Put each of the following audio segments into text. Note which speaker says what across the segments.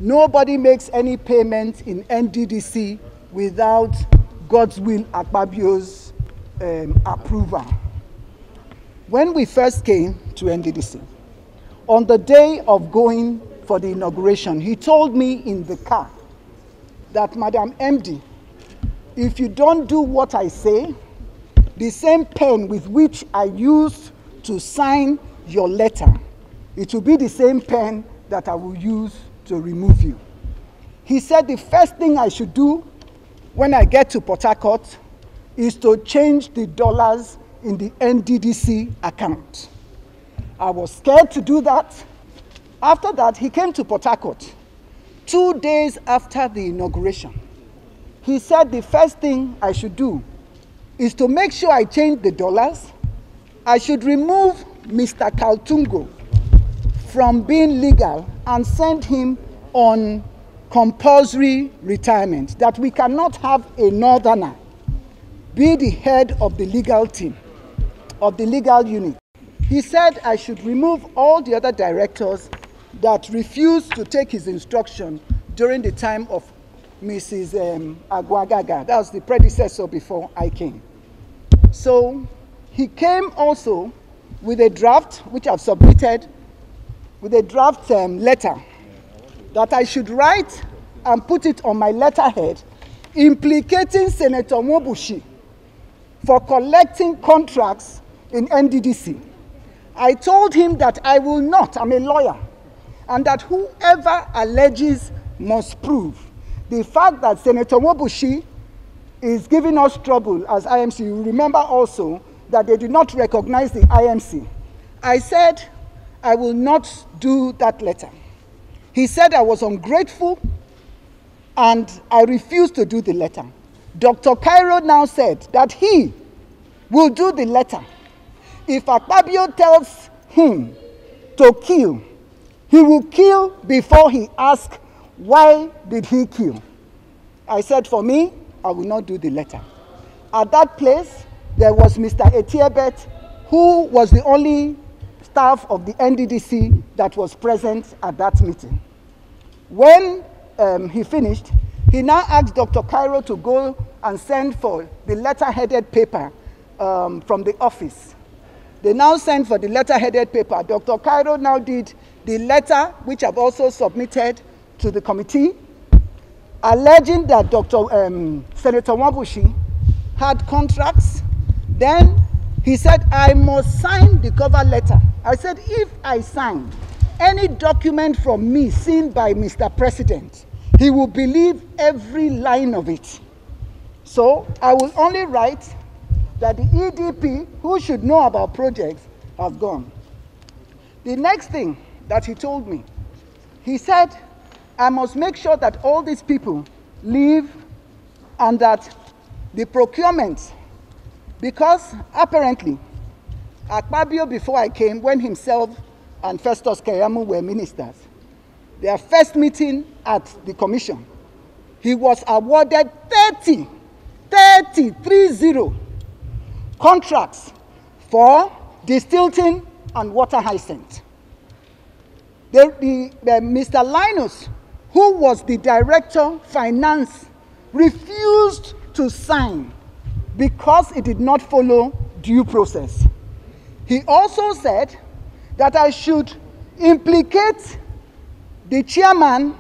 Speaker 1: Nobody makes any payment in NDDC without God's will, Akpabio's approval. When we first came to NDDC, on the day of going for the inauguration, he told me in the car that, Madam MD, if you don't do what I say, the same pen with which I used to sign your letter, it will be the same pen that I will use to remove you. He said the first thing I should do when I get to Port Harcourt is to change the dollars in the NDDC account. I was scared to do that. After that, he came to Port Harcourt 2 days after the inauguration. He said the first thing I should do is to make sure I change the dollars. I should remove Mr. Kaltungo from being legal and send him on compulsory retirement, that we cannot have a northerner be the head of the legal team, of the legal unit. He said I should remove all the other directors that refused to take his instruction during the time of Mrs. Agwagaga. That was the predecessor before I came. So he came also with a draft, which I've submitted, with a draft letter that I should write and put it on my letterhead, implicating Senator Mwobushi for collecting contracts in NDDC. I told him that I will not, I'm a lawyer, and that whoever alleges must prove. The fact that Senator Mwobushi is giving us trouble as IMC, you remember also that they did not recognize the IMC. I said I will not do that letter. He said I was ungrateful and I refused to do the letter. Dr. Cairo now said that he will do the letter. If Akpabio tells him to kill, he will kill before he asks, why did he kill? I said, for me, I will not do the letter. At that place, there was Mr. Etiebet, who was the only staff of the NDDC that was present at that meeting. When he finished, he now asked Dr. Cairo to go and send for the letter-headed paper from the office. They now sent for the letter-headed paper. Dr. Cairo now did the letter, which I've also submitted to the committee, alleging that Senator Mwobushi had contracts. Then he said, I must sign the cover letter. I said, if I sign any document from me seen by Mr. President, he will believe every line of it. So I will only write that the EDP, who should know about projects, has gone. The next thing that he told me, he said, I must make sure that all these people leave and that the procurement, because apparently Akpabio, before I came, when himself and Festus Keyamo were ministers, their first meeting at the commission, he was awarded 30 contracts for distilting and water hyacinth. Mr. Linus, who was the director finance, refused to sign because it did not follow due process. He also said that I should implicate the chairman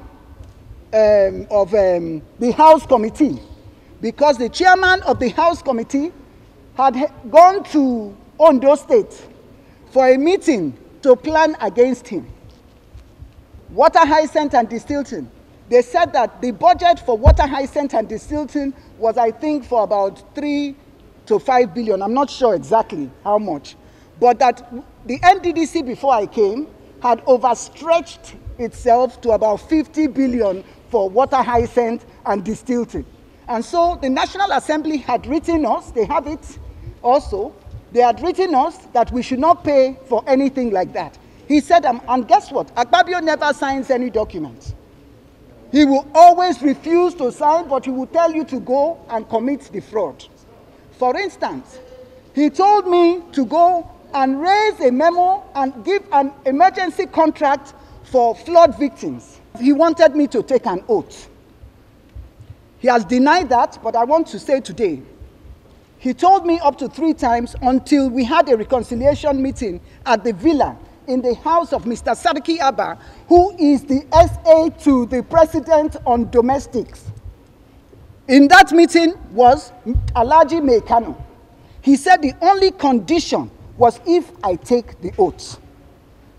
Speaker 1: of the House Committee, because the chairman of the House Committee had gone to Ondo State for a meeting to plan against him. Water hyacinth and distilting. They said that the budget for water hyacinth and distilting was, I think, for about 3 to 5 billion. I'm not sure exactly how much. But that the NDDC, before I came, had overstretched itself to about 50 billion for water hyacinth and distilting. And so the National Assembly had written us, they have it also, they had written us that we should not pay for anything like that. He said, and guess what? Akpabio never signs any documents. He will always refuse to sign, but he will tell you to go and commit the fraud. For instance, he told me to go and raise a memo and give an emergency contract for flood victims. He wanted me to take an oath. He has denied that, but I want to say today, he told me up to 3 times until we had a reconciliation meeting at the villa in the house of Mr. Sadiki Abba, who is the SA to the president on domestics. In that meeting was Alhaji Mekano. He said the only condition was if I take the oath.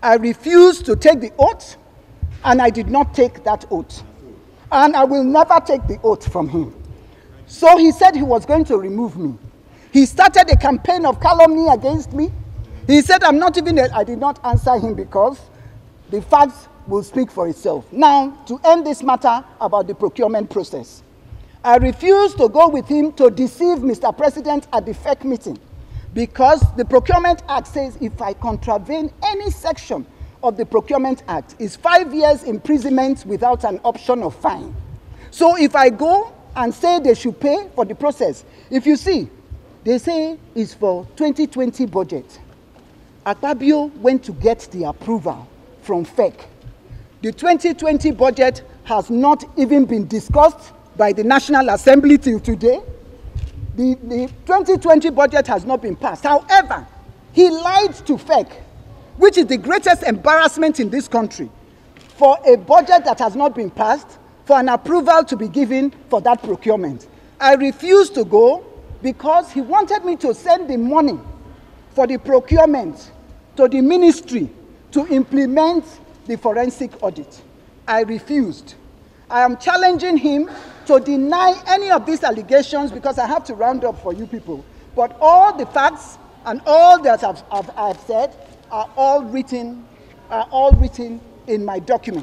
Speaker 1: I refused to take the oath, and I did not take that oath. And I will never take the oath from him. So he said he was going to remove me. He started a campaign of calumny against me. He said I'm not even I did not answer him because the facts will speak for itself. Now, to end this matter about the procurement process, I refused to go with him to deceive Mr. President at the FEC meeting because the Procurement Act says if I contravene any section of the Procurement Act, is 5 years imprisonment without an option of fine. So if I go and say they should pay for the process, if you see, they say it's for 2020 budget. Akpabio went to get the approval from FEC. The 2020 budget has not even been discussed by the National Assembly till today. The 2020 budget has not been passed. However, he lied to FEC, which is the greatest embarrassment in this country, for a budget that has not been passed, for an approval to be given for that procurement. I refused to go because he wanted me to send the money for the procurement to the ministry to implement the forensic audit. I refused. I am challenging him to deny any of these allegations because I have to round up for you people. But all the facts and all that I've said are all written in my document.